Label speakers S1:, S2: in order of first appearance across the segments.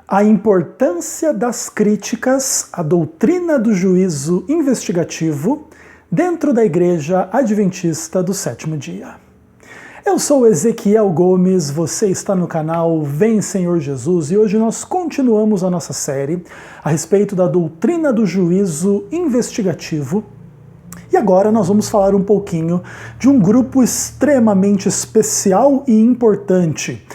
S1: A importância das críticas à doutrina do juízo investigativo dentro da Igreja Adventista do Sétimo Dia. Eu sou Ezequiel Gomes, você está no canal Vem Senhor Jesus e hoje nós continuamos a nossa série a respeito da doutrina do juízo investigativo. E agora nós vamos falar um pouquinho de um grupo extremamente especial e importante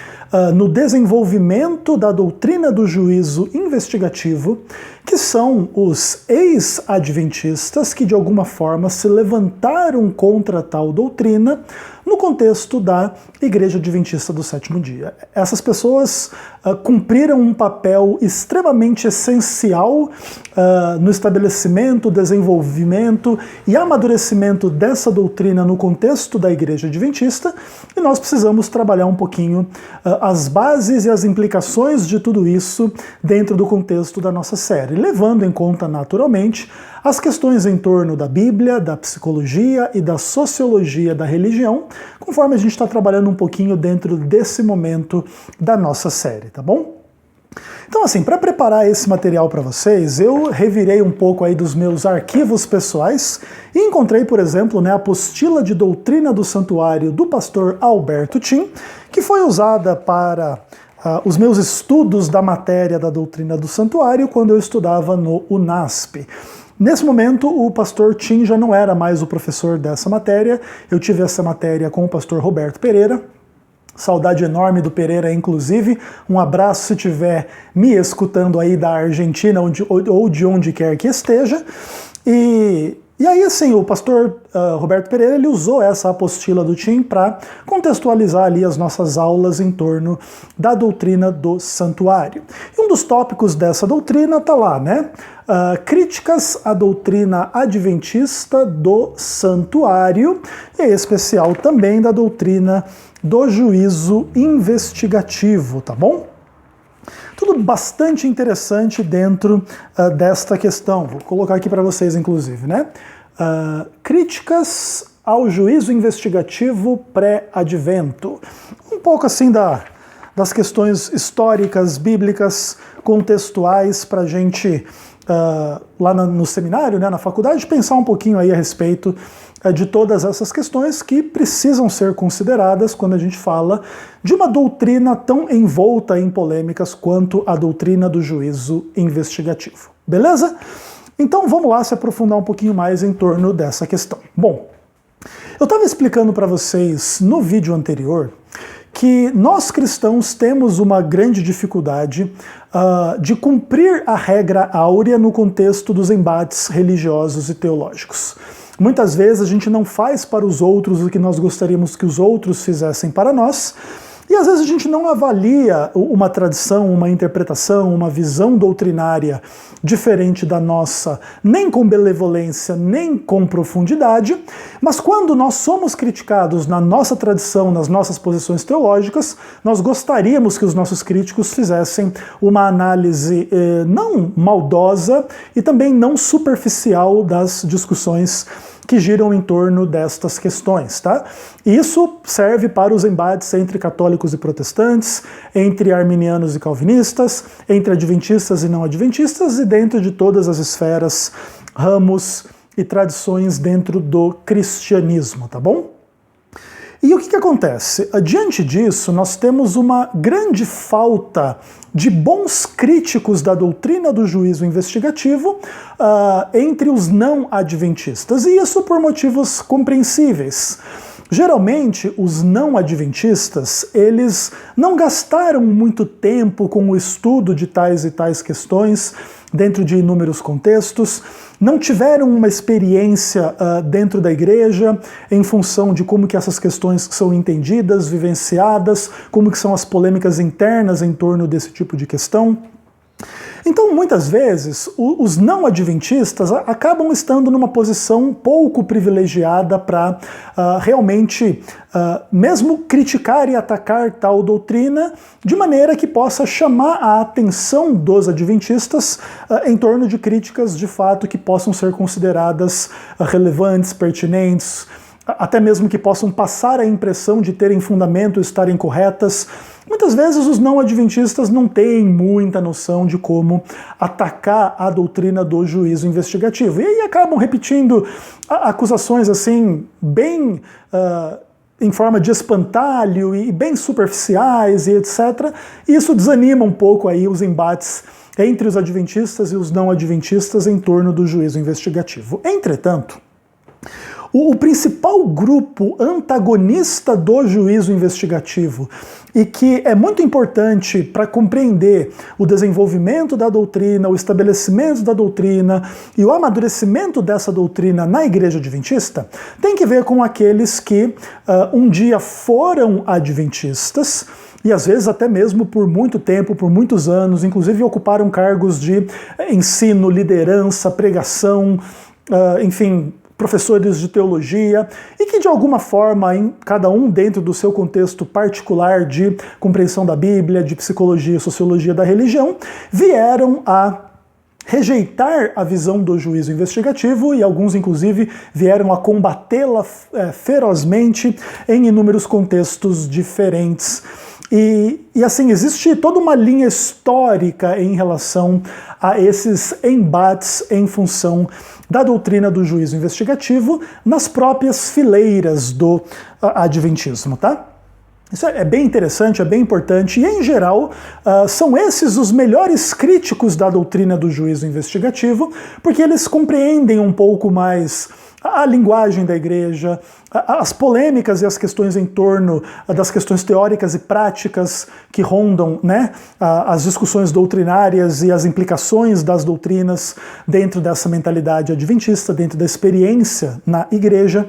S1: no desenvolvimento da doutrina do juízo investigativo, que são os ex-adventistas que de alguma forma se levantaram contra tal doutrina no contexto da Igreja Adventista do Sétimo Dia. Essas pessoas cumpriram um papel extremamente essencial no estabelecimento, desenvolvimento e amadurecimento dessa doutrina no contexto da Igreja Adventista, e nós precisamos trabalhar um pouquinho as bases e as implicações de tudo isso dentro do contexto da nossa série, levando em conta naturalmente as questões em torno da Bíblia, da psicologia e da sociologia da religião, conforme a gente está trabalhando um pouquinho dentro desse momento da nossa série, tá bom? Então assim, para preparar esse material para vocês, eu revirei um pouco aí dos meus arquivos pessoais e encontrei, por exemplo, a apostila de doutrina do santuário do pastor Alberto Tim, que foi usada para os meus estudos da matéria da doutrina do santuário quando eu estudava no UNASP. Nesse momento, o pastor Tim já não era mais o professor dessa matéria. Eu tive essa matéria com o pastor Roberto Pereira. Saudade enorme do Pereira, inclusive. Um abraço se estiver me escutando aí da Argentina ou de onde quer que esteja. E aí, assim, o pastor Roberto Pereira, ele usou essa apostila do Tim para contextualizar ali as nossas aulas em torno da doutrina do santuário. E um dos tópicos dessa doutrina está lá, né? Críticas à doutrina adventista do santuário, e em especial também da doutrina do juízo investigativo, tá bom? Tudo bastante interessante dentro desta questão. Vou colocar aqui para vocês, inclusive, né? Críticas ao juízo investigativo pré-advento. Um pouco assim das questões históricas, bíblicas, contextuais, para a gente, lá no seminário, né, na faculdade, pensar um pouquinho aí a respeito de todas essas questões que precisam ser consideradas quando a gente fala de uma doutrina tão envolta em polêmicas quanto a doutrina do juízo investigativo. Beleza? Então vamos lá se aprofundar um pouquinho mais em torno dessa questão. Bom, eu estava explicando para vocês no vídeo anterior que nós cristãos temos uma grande dificuldade de cumprir a regra áurea no contexto dos embates religiosos e teológicos. Muitas vezes a gente não faz para os outros o que nós gostaríamos que os outros fizessem para nós, e às vezes a gente não avalia uma tradição, uma interpretação, uma visão doutrinária diferente da nossa, nem com benevolência, nem com profundidade, mas quando nós somos criticados na nossa tradição, nas nossas posições teológicas, nós gostaríamos que os nossos críticos fizessem uma análise não maldosa e também não superficial das discussões que giram em torno destas questões, tá? Isso serve para os embates entre católicos e protestantes, entre arminianos e calvinistas, entre adventistas e não adventistas e dentro de todas as esferas, ramos e tradições dentro do cristianismo, tá bom? E o que acontece? Diante disso, nós temos uma grande falta de bons críticos da doutrina do juízo investigativo entre os não adventistas, e isso por motivos compreensíveis. Geralmente, os não adventistas, eles não gastaram muito tempo com o estudo de tais e tais questões dentro de inúmeros contextos, não tiveram uma experiência dentro da igreja em função de como que essas questões são entendidas, vivenciadas, como que são as polêmicas internas em torno desse tipo de questão. Então, muitas vezes, os não adventistas acabam estando numa posição pouco privilegiada para realmente mesmo criticar e atacar tal doutrina de maneira que possa chamar a atenção dos adventistas em torno de críticas de fato que possam ser consideradas relevantes, pertinentes, até mesmo que possam passar a impressão de terem fundamento, estarem corretas, muitas vezes os não adventistas não têm muita noção de como atacar a doutrina do juízo investigativo. E aí acabam repetindo acusações assim, bem em forma de espantalho e bem superficiais e etc. E isso desanima um pouco aí os embates entre os adventistas e os não adventistas em torno do juízo investigativo. Entretanto, o principal grupo antagonista do juízo investigativo e que é muito importante para compreender o desenvolvimento da doutrina, o estabelecimento da doutrina e o amadurecimento dessa doutrina na Igreja Adventista, tem que ver com aqueles que um dia foram adventistas, e às vezes até mesmo por muito tempo, por muitos anos, inclusive ocuparam cargos de ensino, liderança, pregação, enfim, professores de teologia, e que de alguma forma, cada um dentro do seu contexto particular de compreensão da Bíblia, de psicologia e sociologia da religião, vieram a rejeitar a visão do juízo investigativo e alguns, inclusive, vieram a combatê-la ferozmente em inúmeros contextos diferentes. E assim, existe toda uma linha histórica em relação a esses embates em função da doutrina do juízo investigativo nas próprias fileiras do adventismo, tá? Isso é bem interessante, é bem importante, e em geral são esses os melhores críticos da doutrina do juízo investigativo, porque eles compreendem um pouco mais a linguagem da igreja, as polêmicas e as questões em torno das questões teóricas e práticas que rondam, né, as discussões doutrinárias e as implicações das doutrinas dentro dessa mentalidade adventista, dentro da experiência na igreja.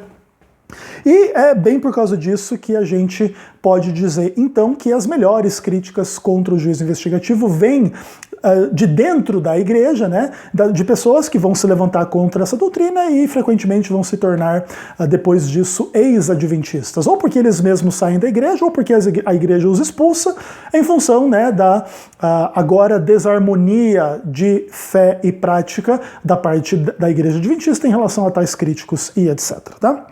S1: E é bem por causa disso que a gente pode dizer, então, que as melhores críticas contra o juízo investigativo vêm de dentro da igreja, né, de pessoas que vão se levantar contra essa doutrina e frequentemente vão se tornar, depois disso, ex-adventistas. Ou porque eles mesmos saem da igreja, ou porque a igreja os expulsa, em função, né, da agora desarmonia de fé e prática da parte da igreja adventista em relação a tais críticos e etc. Tá?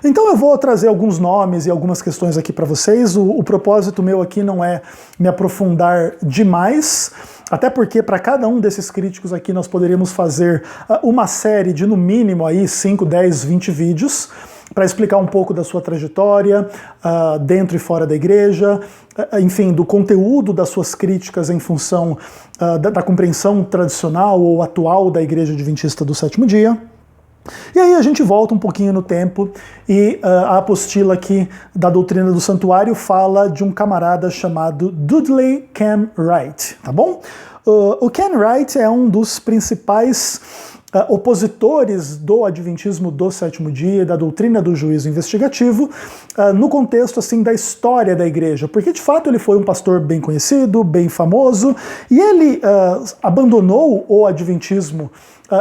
S1: Então eu vou trazer alguns nomes e algumas questões aqui para vocês. O propósito meu aqui não é me aprofundar demais, até porque para cada um desses críticos aqui nós poderíamos fazer uma série de no mínimo aí 5, 10, 20 vídeos para explicar um pouco da sua trajetória dentro e fora da igreja, enfim, do conteúdo das suas críticas em função da compreensão tradicional ou atual da Igreja Adventista do Sétimo Dia. E aí a gente volta um pouquinho no tempo e a apostila aqui da doutrina do santuário fala de um camarada chamado Dudley Ken Wright, tá bom? O Ken Wright é um dos principais opositores do adventismo do sétimo dia, da doutrina do juízo investigativo, no contexto assim da história da igreja, porque de fato ele foi um pastor bem conhecido, bem famoso, e ele abandonou o adventismo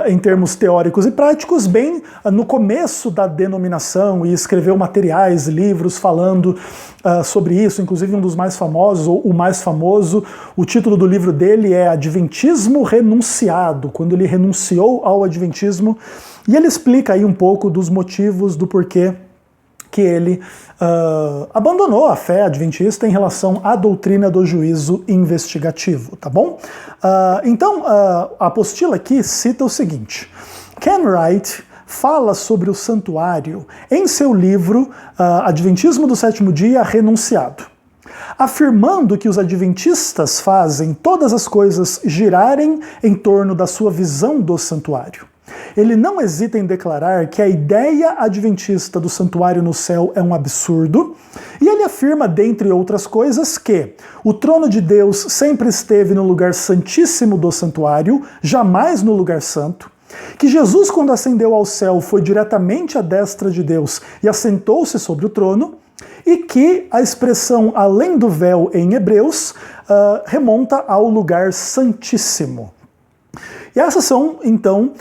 S1: em termos teóricos e práticos, bem no começo da denominação, e escreveu materiais, livros falando sobre isso, inclusive um dos mais famosos, ou o mais famoso, o título do livro dele é Adventismo Renunciado, quando ele renunciou ao adventismo, e ele explica aí um pouco dos motivos do porquê que ele abandonou a fé adventista em relação à doutrina do juízo investigativo, tá bom? Então, a apostila aqui cita o seguinte: Ken Wright fala sobre o santuário em seu livro Adventismo do Sétimo Dia Renunciado, afirmando que os adventistas fazem todas as coisas girarem em torno da sua visão do santuário. Ele não hesita em declarar que a ideia adventista do santuário no céu é um absurdo, e ele afirma, dentre outras coisas, que o trono de Deus sempre esteve no lugar santíssimo do santuário, jamais no lugar santo, que Jesus, quando ascendeu ao céu, foi diretamente à destra de Deus e assentou-se sobre o trono, e que a expressão além do véu em Hebreus remonta ao lugar santíssimo. E essas são, então,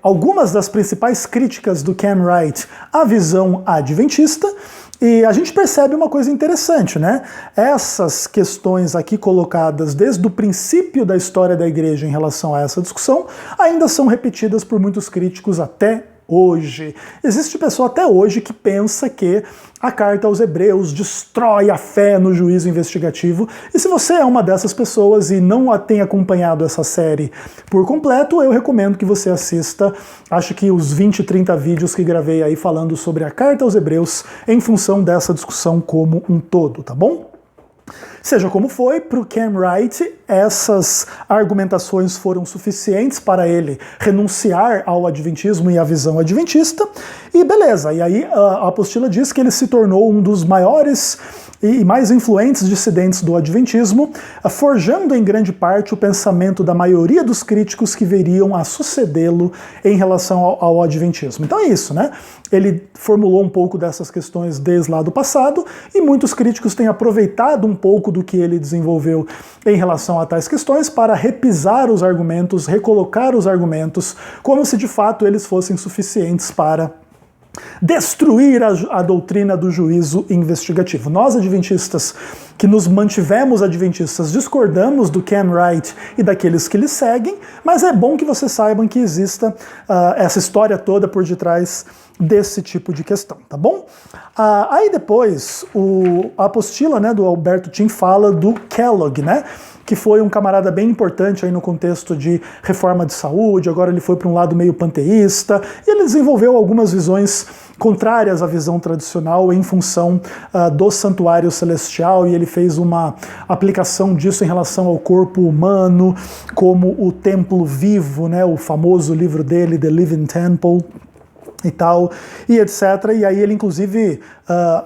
S1: algumas das principais críticas do Ken Wright à visão adventista, e a gente percebe uma coisa interessante, né? Essas questões aqui colocadas desde o princípio da história da igreja em relação a essa discussão ainda são repetidas por muitos críticos até hoje. Existe pessoa até hoje que pensa que a carta aos Hebreus destrói a fé no juízo investigativo, e se você é uma dessas pessoas e não tem acompanhado essa série por completo, eu recomendo que você assista, acho que os 20, 30 vídeos que gravei aí falando sobre a carta aos Hebreus em função dessa discussão como um todo, tá bom? Seja como foi, para o Ken Wright, essas argumentações foram suficientes para ele renunciar ao adventismo e à visão adventista, e beleza, e aí a apostila diz que ele se tornou um dos maiores e mais influentes dissidentes do adventismo, forjando em grande parte o pensamento da maioria dos críticos que viriam a sucedê-lo em relação ao adventismo. Então é isso, né? Ele formulou um pouco dessas questões desde lá do passado, e muitos críticos têm aproveitado um pouco do que ele desenvolveu em relação a tais questões para repisar os argumentos, recolocar os argumentos, como se de fato eles fossem suficientes para destruir a doutrina do juízo investigativo. Nós, adventistas, que nos mantivemos adventistas, discordamos do Ken Wright e daqueles que lhe seguem, mas é bom que vocês saibam que exista essa história toda por detrás desse tipo de questão, tá bom? Aí depois, a apostila, né, do Alberto Tim fala do Kellogg, né, que foi um camarada bem importante aí no contexto de reforma de saúde, agora ele foi para um lado meio panteísta, e ele desenvolveu algumas visões contrárias à visão tradicional em função do santuário celestial, e ele fez uma aplicação disso em relação ao corpo humano, como o templo vivo, né, o famoso livro dele, The Living Temple, e tal, e etc. E aí ele, inclusive,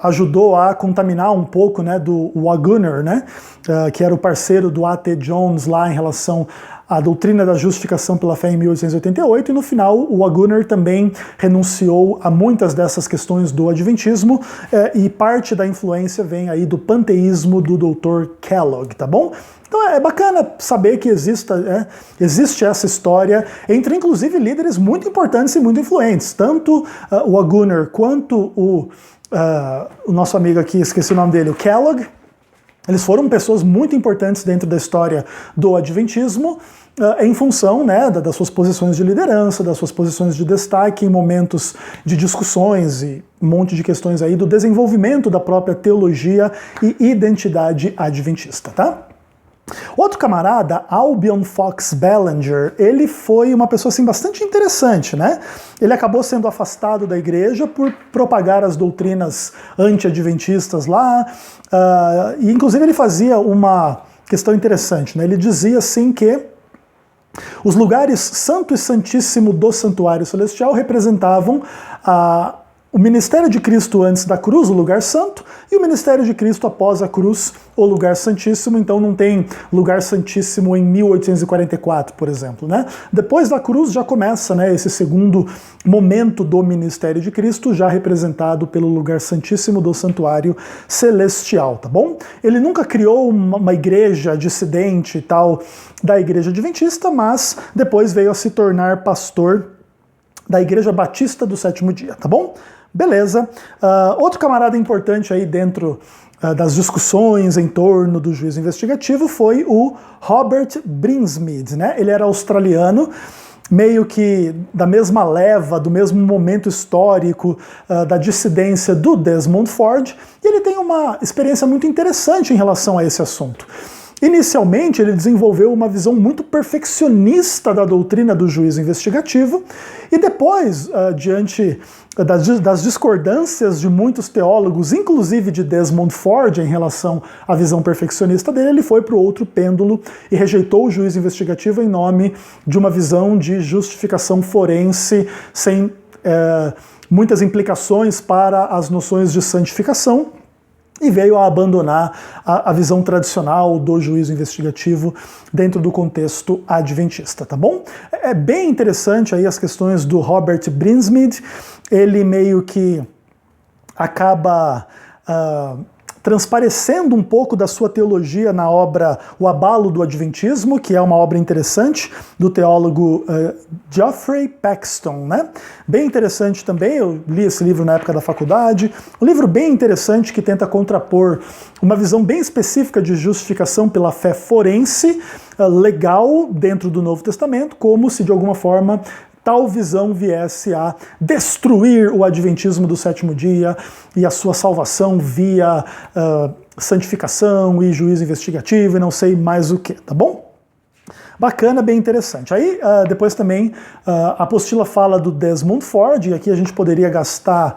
S1: ajudou a contaminar um pouco, né, do Waggoner, né, que era o parceiro do A.T. Jones lá em relação à doutrina da justificação pela fé em 1888, e no final o Waggoner também renunciou a muitas dessas questões do adventismo, e parte da influência vem aí do panteísmo do Dr. Kellogg, tá bom? Então é bacana saber que existe essa história entre, inclusive, líderes muito importantes e muito influentes. Tanto o Waggoner quanto o nosso amigo aqui, esqueci o nome dele, o Kellogg, eles foram pessoas muito importantes dentro da história do adventismo, em função, né, das suas posições de liderança, das suas posições de destaque em momentos de discussões e um monte de questões aí do desenvolvimento da própria teologia e identidade adventista, tá? Outro camarada, Albion Fox Ballinger, ele foi uma pessoa assim, bastante interessante, né? Ele acabou sendo afastado da igreja por propagar as doutrinas anti-adventistas lá, e inclusive ele fazia uma questão interessante, né? Ele dizia assim que os lugares santo e santíssimo do santuário celestial representavam o ministério de Cristo antes da cruz, o lugar santo, e o ministério de Cristo após a cruz, o lugar santíssimo. Então não tem lugar santíssimo em 1844, por exemplo, né? Depois da cruz já começa, né, esse segundo momento do ministério de Cristo, já representado pelo lugar santíssimo do santuário celestial, tá bom? Ele nunca criou uma igreja dissidente e tal da igreja adventista, mas depois veio a se tornar pastor da Igreja Batista do Sétimo Dia, tá bom? Beleza. Outro camarada importante aí dentro das discussões em torno do juízo investigativo foi o Robert Brinsmead, né? Ele era australiano, meio que da mesma leva, do mesmo momento histórico da dissidência do Desmond Ford, e ele tem uma experiência muito interessante em relação a esse assunto. Inicialmente, ele desenvolveu uma visão muito perfeccionista da doutrina do juízo investigativo, e depois, diante das discordâncias de muitos teólogos, inclusive de Desmond Ford, em relação à visão perfeccionista dele, ele foi para o outro pêndulo e rejeitou o juízo investigativo em nome de uma visão de justificação forense, sem muitas implicações para as noções de santificação, e veio a abandonar a visão tradicional do juízo investigativo dentro do contexto adventista, tá bom? É bem interessante aí as questões do Robert Brinsmead. Ele meio que acaba transparecendo um pouco da sua teologia na obra O Abalo do Adventismo, que é uma obra interessante do teólogo Geoffrey Paxton, né? Bem interessante também, eu li esse livro na época da faculdade, um livro bem interessante que tenta contrapor uma visão bem específica de justificação pela fé forense, legal dentro do Novo Testamento, como se de alguma forma tal visão viesse a destruir o adventismo do sétimo dia e a sua salvação via santificação e juízo investigativo e não sei mais o que, tá bom? Bacana, bem interessante. Aí, depois também, a apostila fala do Desmond Ford, e aqui a gente poderia gastar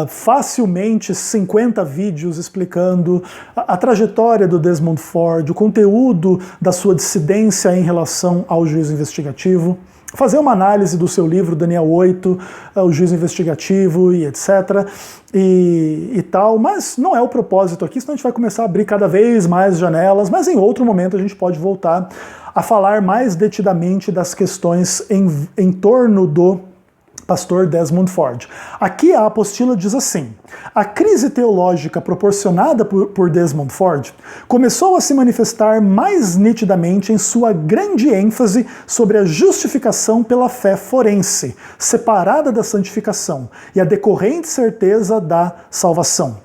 S1: facilmente 50 vídeos explicando a trajetória do Desmond Ford, o conteúdo da sua dissidência em relação ao juízo investigativo, fazer uma análise do seu livro, Daniel 8, o juízo investigativo e etc. E tal, mas não é o propósito aqui, senão a gente vai começar a abrir cada vez mais janelas, mas em outro momento a gente pode voltar a falar mais detidamente das questões em torno do pastor Desmond Ford. Aqui a apostila diz assim: a crise teológica proporcionada por Desmond Ford começou a se manifestar mais nitidamente em sua grande ênfase sobre a justificação pela fé forense, separada da santificação, e a decorrente certeza da salvação.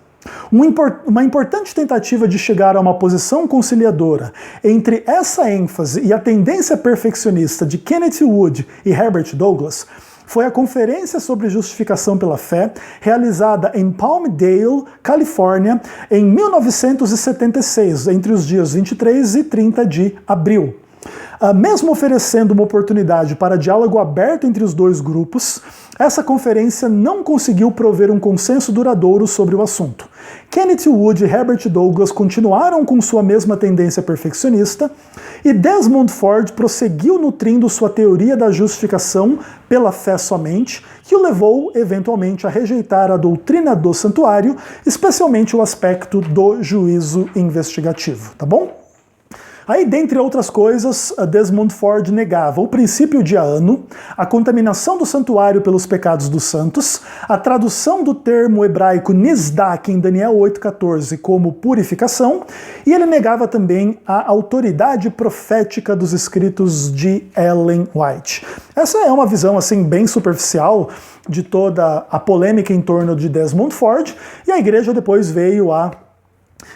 S1: Uma importante tentativa de chegar a uma posição conciliadora entre essa ênfase e a tendência perfeccionista de Kenneth Wood e Herbert Douglas foi a Conferência sobre Justificação pela Fé, realizada em Palmdale, Califórnia, em 1976, entre os dias 23 e 30 de abril. Mesmo oferecendo uma oportunidade para diálogo aberto entre os dois grupos, essa conferência não conseguiu prover um consenso duradouro sobre o assunto. Kenneth Wood e Herbert Douglas continuaram com sua mesma tendência perfeccionista, e Desmond Ford prosseguiu nutrindo sua teoria da justificação pela fé somente, que o levou, eventualmente, a rejeitar a doutrina do santuário, especialmente o aspecto do juízo investigativo, tá bom? Aí, dentre outras coisas, Desmond Ford negava o princípio de Ano, a contaminação do santuário pelos pecados dos santos, a tradução do termo hebraico Nizdak em Daniel 8,14 como purificação, e ele negava também a autoridade profética dos escritos de Ellen White. Essa é uma visão assim bem superficial de toda a polêmica em torno de Desmond Ford, e a igreja depois veio a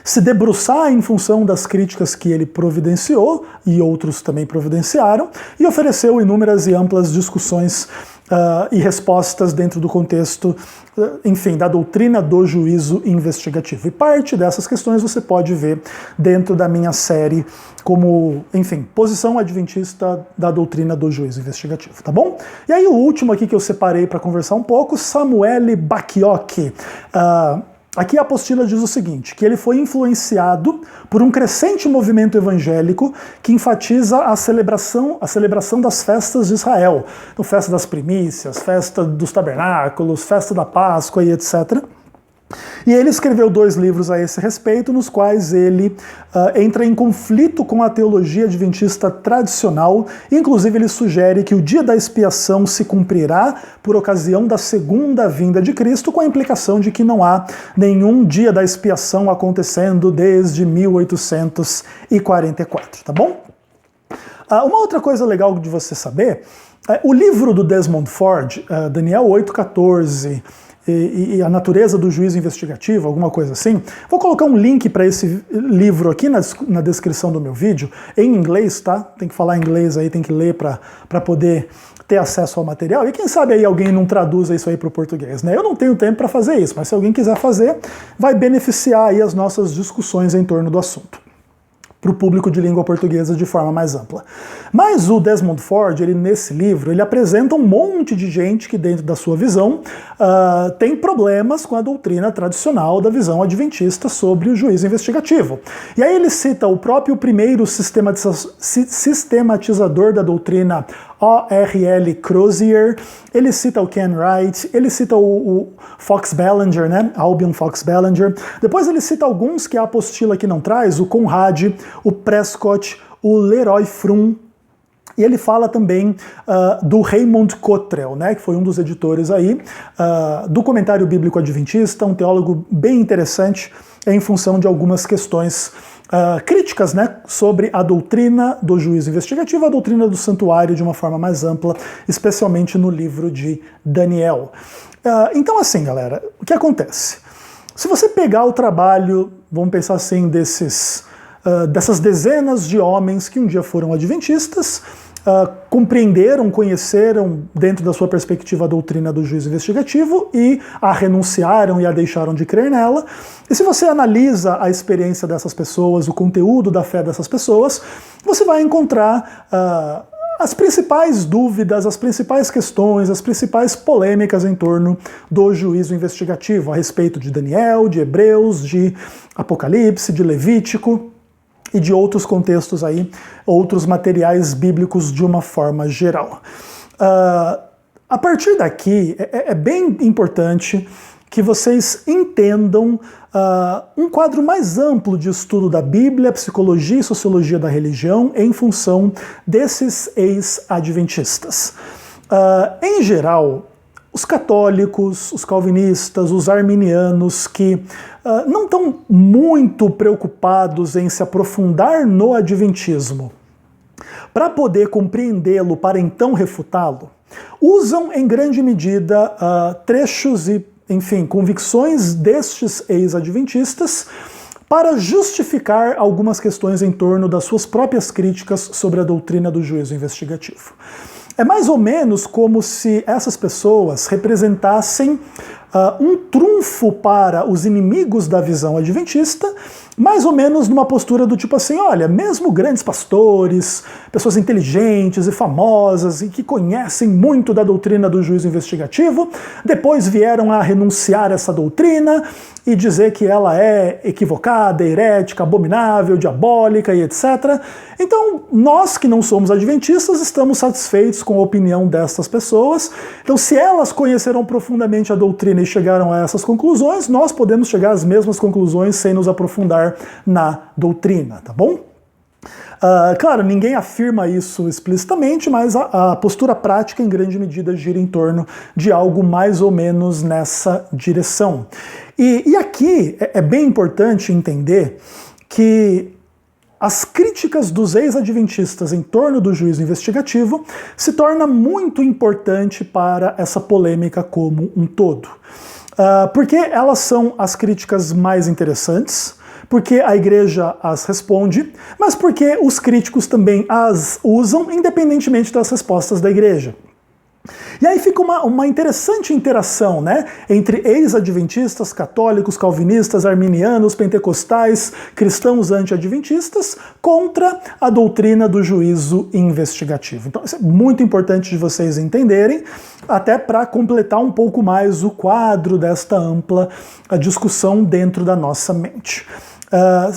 S1: se debruçar em função das críticas que ele providenciou, e outros também providenciaram, e ofereceu inúmeras e amplas discussões e respostas dentro do contexto, enfim, da doutrina do juízo investigativo. E parte dessas questões você pode ver dentro da minha série como, enfim, posição adventista da doutrina do juízo investigativo, tá bom? E aí o último aqui que eu separei para conversar um pouco, Samuel Bacchiocchi. Aqui a apostila diz o seguinte, que ele foi influenciado por um crescente movimento evangélico que enfatiza a celebração das festas de Israel. Então, festa das primícias, festa dos tabernáculos, festa da Páscoa e etc. E ele escreveu 2 livros a esse respeito, nos quais ele entra em conflito com a teologia adventista tradicional. Inclusive, ele sugere que o dia da expiação se cumprirá por ocasião da segunda vinda de Cristo, com a implicação de que não há nenhum dia da expiação acontecendo desde 1844, tá bom? Uma outra coisa legal de você saber, o livro do Desmond Ford, Daniel 8,14, e a natureza do juízo investigativo, alguma coisa assim. Vou colocar um link para esse livro aqui na descrição do meu vídeo, em inglês, tá? Tem que falar inglês aí, tem que ler para poder ter acesso ao material. E quem sabe aí alguém não traduza isso aí para o português, né? Eu não tenho tempo para fazer isso, mas se alguém quiser fazer, vai beneficiar aí as nossas discussões em torno do assunto, para o público de língua portuguesa de forma mais ampla. Mas o Desmond Ford, nesse livro, ele apresenta um monte de gente que, dentro da sua visão, tem problemas com a doutrina tradicional da visão adventista sobre o juízo investigativo. E aí ele cita o próprio primeiro sistematizador da doutrina, O.R.L. Crozier, ele cita o Ken Wright, ele cita o Fox Ballinger, né? Albion Fox Ballinger. Depois ele cita alguns que a apostila aqui não traz, o Conrad, o Prescott, o Leroy Frum. E ele fala também do Raymond Cottrell, né, que foi um dos editores aí, do Comentário Bíblico Adventista, um teólogo bem interessante em função de algumas questões críticas, né, sobre a doutrina do juízo investigativo, a doutrina do santuário de uma forma mais ampla, especialmente no livro de Daniel. Então assim, galera, o que acontece? Se você pegar o trabalho, vamos pensar assim, dessas dezenas de homens que um dia foram adventistas compreenderam, conheceram dentro da sua perspectiva a doutrina do juízo investigativo e a renunciaram e a deixaram de crer nela. E se você analisa a experiência dessas pessoas, o conteúdo da fé dessas pessoas, você vai encontrar as principais dúvidas, as principais questões, as principais polêmicas em torno do juízo investigativo, a respeito de Daniel, de Hebreus, de Apocalipse, de Levítico e de outros contextos aí, outros materiais bíblicos de uma forma geral. A partir daqui, é bem importante que vocês entendam um quadro mais amplo de estudo da Bíblia, psicologia e sociologia da religião em função desses ex-adventistas. Em geral, os católicos, os calvinistas, os arminianos que não estão muito preocupados em se aprofundar no adventismo para poder compreendê-lo, para então refutá-lo, usam em grande medida trechos e, enfim, convicções destes ex-adventistas para justificar algumas questões em torno das suas próprias críticas sobre a doutrina do juízo investigativo. É mais ou menos como se essas pessoas representassem um trunfo para os inimigos da visão adventista, mais ou menos numa postura do tipo assim, olha, mesmo grandes pastores, pessoas inteligentes e famosas e que conhecem muito da doutrina do juízo investigativo, depois vieram a renunciar a essa doutrina e dizer que ela é equivocada, herética, abominável, diabólica e etc. Então, nós que não somos adventistas estamos satisfeitos com a opinião dessas pessoas. Então, se elas conheceram profundamente a doutrina e chegaram a essas conclusões, nós podemos chegar às mesmas conclusões sem nos aprofundar na doutrina, tá bom? Claro, ninguém afirma isso explicitamente, mas a postura prática em grande medida gira em torno de algo mais ou menos nessa direção. E aqui é bem importante entender que as críticas dos ex-adventistas em torno do juízo investigativo se torna muito importante para essa polêmica como um todo. Porque elas são as críticas mais interessantes, porque a igreja as responde, mas porque os críticos também as usam independentemente das respostas da igreja. E aí fica uma interessante interação, né, entre ex-adventistas, católicos, calvinistas, arminianos, pentecostais, cristãos anti-adventistas, contra a doutrina do juízo investigativo. Então isso é muito importante de vocês entenderem, até para completar um pouco mais o quadro desta ampla discussão dentro da nossa mente.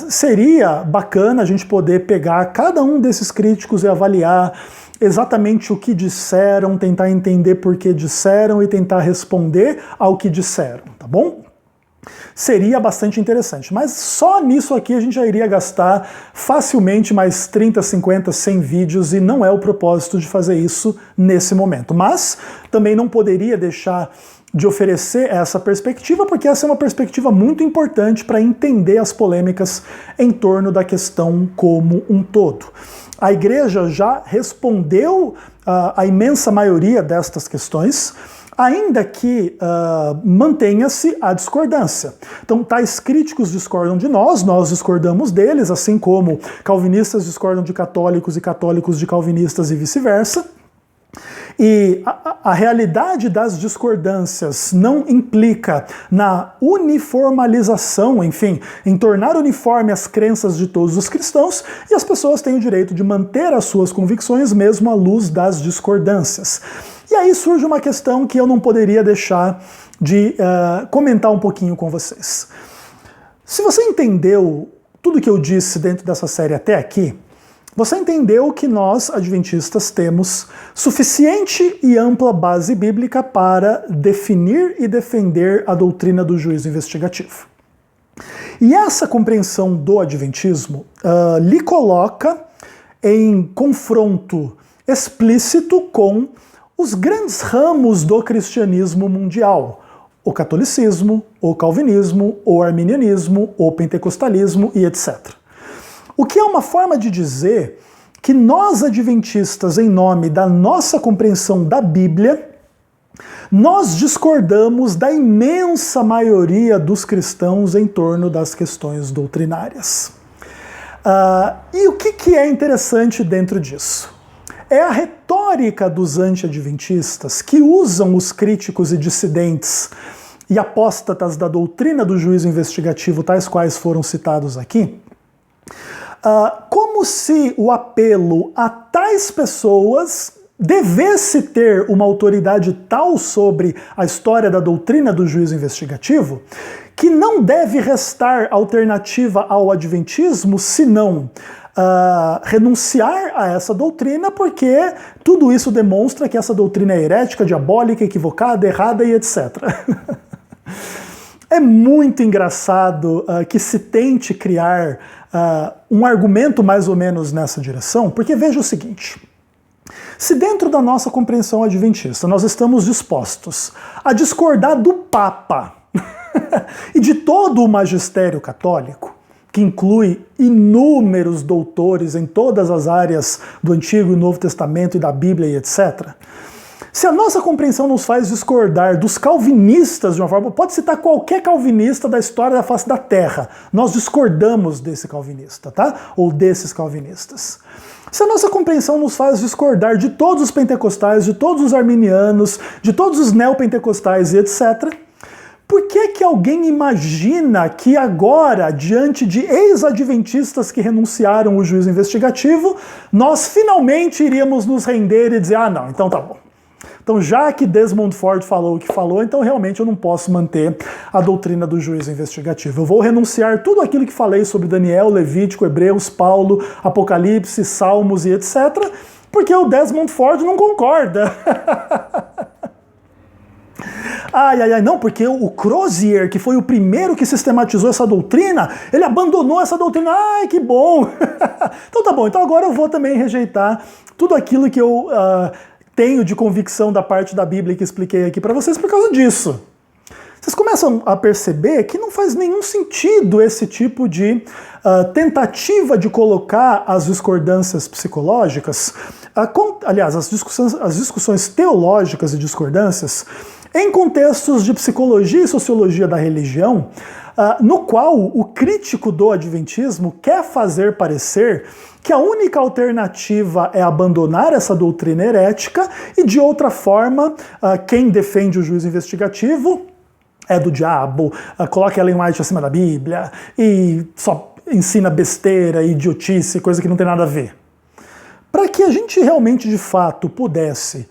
S1: Seria bacana a gente poder pegar cada um desses críticos e avaliar exatamente o que disseram, tentar entender por que disseram e tentar responder ao que disseram, tá bom? Seria bastante interessante, mas só nisso aqui a gente já iria gastar facilmente mais 30, 50, 100 vídeos e não é o propósito de fazer isso nesse momento. Mas também não poderia deixar de oferecer essa perspectiva, porque essa é uma perspectiva muito importante para entender as polêmicas em torno da questão como um todo. A igreja já respondeu a imensa maioria destas questões, ainda que mantenha-se a discordância. Então, tais críticos discordam de nós discordamos deles, assim como calvinistas discordam de católicos e católicos de calvinistas e vice-versa. E a realidade das discordâncias não implica na uniformalização, enfim, em tornar uniforme as crenças de todos os cristãos, e as pessoas têm o direito de manter as suas convicções mesmo à luz das discordâncias. E aí surge uma questão que eu não poderia deixar de comentar um pouquinho com vocês. Se você entendeu tudo que eu disse dentro dessa série até aqui, você entendeu que nós, adventistas, temos suficiente e ampla base bíblica para definir e defender a doutrina do juízo investigativo. E essa compreensão do adventismo lhe coloca em confronto explícito com os grandes ramos do cristianismo mundial: o catolicismo, o calvinismo, o arminianismo, o pentecostalismo e etc. O que é uma forma de dizer que nós, adventistas, em nome da nossa compreensão da Bíblia, nós discordamos da imensa maioria dos cristãos em torno das questões doutrinárias. E o que é interessante dentro disso? é a retórica dos anti-adventistas que usam os críticos e dissidentes e apóstatas da doutrina do juízo investigativo, tais quais foram citados aqui, como se o apelo a tais pessoas devesse ter uma autoridade tal sobre a história da doutrina do juízo investigativo, que não deve restar alternativa ao adventismo senão renunciar a essa doutrina, porque tudo isso demonstra que essa doutrina é herética, diabólica, equivocada, errada e etc. É muito engraçado que se tente criar um argumento mais ou menos nessa direção, porque veja o seguinte: se dentro da nossa compreensão adventista nós estamos dispostos a discordar do Papa e de todo o magistério católico, que inclui inúmeros doutores em todas as áreas do Antigo e Novo Testamento e da Bíblia e etc., se a nossa compreensão nos faz discordar dos calvinistas de uma forma, pode citar qualquer calvinista da história da face da Terra, nós discordamos desse calvinista, tá? Ou desses calvinistas. Se a nossa compreensão nos faz discordar de todos os pentecostais, de todos os arminianos, de todos os neopentecostais e etc., por que alguém imagina que agora, diante de ex-adventistas que renunciaram ao juízo investigativo, nós finalmente iríamos nos render e dizer, não, então tá bom. Então, já que Desmond Ford falou o que falou, então realmente eu não posso manter a doutrina do juízo investigativo. Eu vou renunciar tudo aquilo que falei sobre Daniel, Levítico, Hebreus, Paulo, Apocalipse, Salmos e etc., porque o Desmond Ford não concorda. Não, porque o Crozier, que foi o primeiro que sistematizou essa doutrina, ele abandonou essa doutrina. Ai, que bom! Então tá bom, então agora eu vou também rejeitar tudo aquilo que eu tenho de convicção da parte da Bíblia que expliquei aqui para vocês por causa disso. Vocês começam a perceber que não faz nenhum sentido esse tipo de tentativa de colocar as discordâncias psicológicas, aliás, as discussões teológicas e discordâncias, em contextos de psicologia e sociologia da religião, no qual o crítico do adventismo quer fazer parecer que a única alternativa é abandonar essa doutrina herética e, de outra forma, quem defende o juízo investigativo é do diabo, coloca Ellen White acima da Bíblia e só ensina besteira, idiotice, coisa que não tem nada a ver. Para que a gente realmente, de fato, pudesse,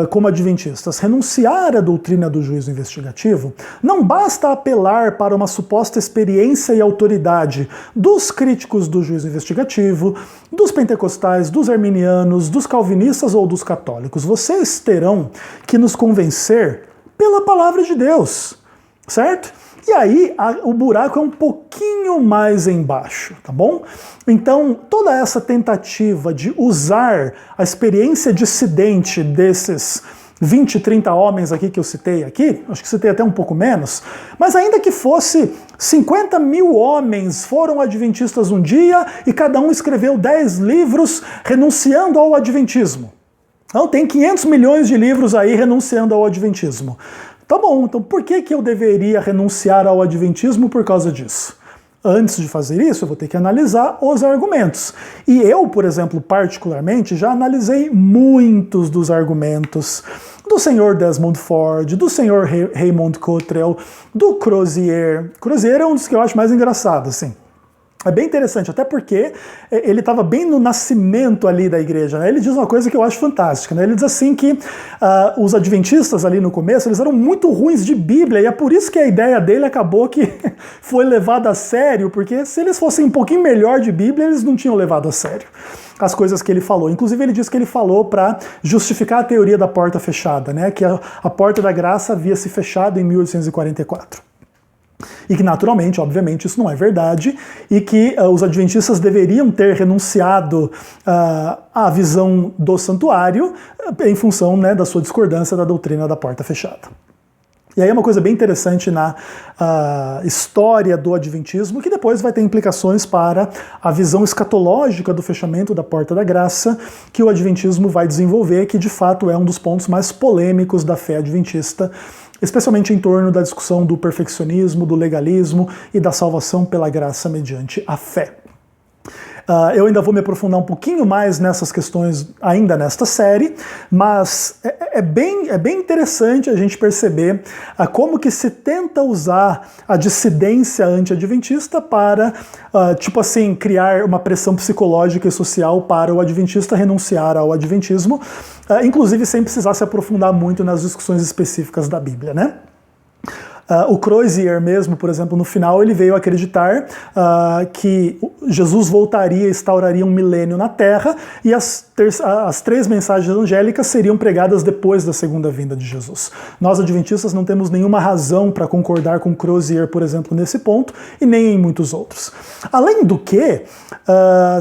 S1: como adventistas, renunciar à doutrina do juízo investigativo, não basta apelar para uma suposta experiência e autoridade dos críticos do juízo investigativo, dos pentecostais, dos arminianos, dos calvinistas ou dos católicos. Vocês terão que nos convencer pela palavra de Deus, certo? E aí o buraco é um pouquinho mais embaixo, tá bom? Então, toda essa tentativa de usar a experiência dissidente desses 20, 30 homens aqui que eu citei aqui, acho que citei até um pouco menos, mas ainda que fosse 50 mil homens foram adventistas um dia e cada um escreveu 10 livros renunciando ao adventismo. Então tem 500 milhões de livros aí renunciando ao adventismo. Tá bom, então por que eu deveria renunciar ao adventismo por causa disso? Antes de fazer isso, eu vou ter que analisar os argumentos. E eu, por exemplo, particularmente, já analisei muitos dos argumentos do senhor Desmond Ford, do senhor Raymond Cottrell, do Crozier. Crozier é um dos que eu acho mais engraçado, assim. É bem interessante, até porque ele estava bem no nascimento ali da igreja, né? Ele diz uma coisa que eu acho fantástica, né? Ele diz assim que os adventistas ali no começo, eles eram muito ruins de Bíblia, e é por isso que a ideia dele acabou que foi levada a sério, porque se eles fossem um pouquinho melhor de Bíblia, eles não tinham levado a sério as coisas que ele falou. Inclusive ele diz que ele falou para justificar a teoria da porta fechada, né? Que a porta da graça havia se fechado em 1844. E que naturalmente, obviamente, isso não é verdade, e que os adventistas deveriam ter renunciado à visão do santuário em função, né, da sua discordância da doutrina da porta fechada. E aí é uma coisa bem interessante na história do adventismo, que depois vai ter implicações para a visão escatológica do fechamento da porta da graça, que o adventismo vai desenvolver, que de fato é um dos pontos mais polêmicos da fé adventista, especialmente em torno da discussão do perfeccionismo, do legalismo e da salvação pela graça mediante a fé. Eu ainda vou me aprofundar um pouquinho mais nessas questões ainda nesta série, mas é bem interessante a gente perceber como que se tenta usar a dissidência anti-adventista para, tipo assim, criar uma pressão psicológica e social para o adventista renunciar ao adventismo, inclusive sem precisar se aprofundar muito nas discussões específicas da Bíblia, né? O Crozier mesmo, por exemplo, no final ele veio acreditar que Jesus voltaria e instauraria um milênio na Terra e as 3 mensagens angélicas seriam pregadas depois da segunda vinda de Jesus. Nós adventistas não temos nenhuma razão para concordar com Crozier, por exemplo, nesse ponto, e nem em muitos outros. Além do que,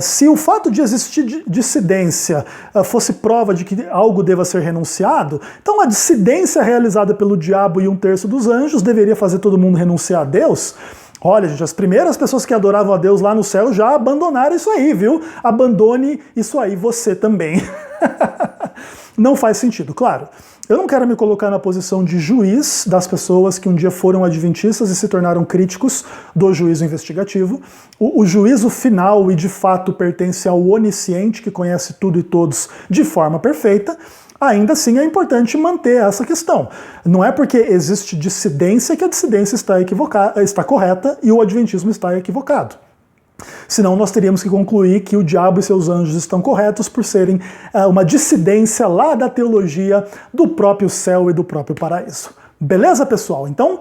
S1: se o fato de existir dissidência fosse prova de que algo deva ser renunciado, então a dissidência realizada pelo diabo e 1/3 dos anjos deveria fazer todo mundo renunciar a Deus? Olha, gente, as primeiras pessoas que adoravam a Deus lá no céu já abandonaram isso aí, viu? Abandone isso aí você também. Não faz sentido, claro. Eu não quero me colocar na posição de juiz das pessoas que um dia foram adventistas e se tornaram críticos do juízo investigativo. O juízo final e de fato pertence ao onisciente, que conhece tudo e todos de forma perfeita. Ainda assim é importante manter essa questão. Não é porque existe dissidência que a dissidência está correta e o adventismo está equivocado. Senão nós teríamos que concluir que o diabo e seus anjos estão corretos por serem uma dissidência lá da teologia do próprio céu e do próprio paraíso. Beleza, pessoal? Então,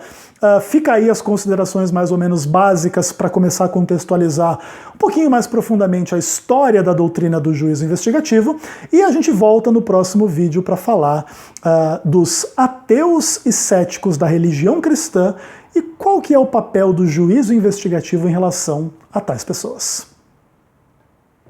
S1: fica aí as considerações mais ou menos básicas para começar a contextualizar um pouquinho mais profundamente a história da doutrina do juízo investigativo, e a gente volta no próximo vídeo para falar dos ateus e céticos da religião cristã e qual que é o papel do juízo investigativo em relação a tais pessoas.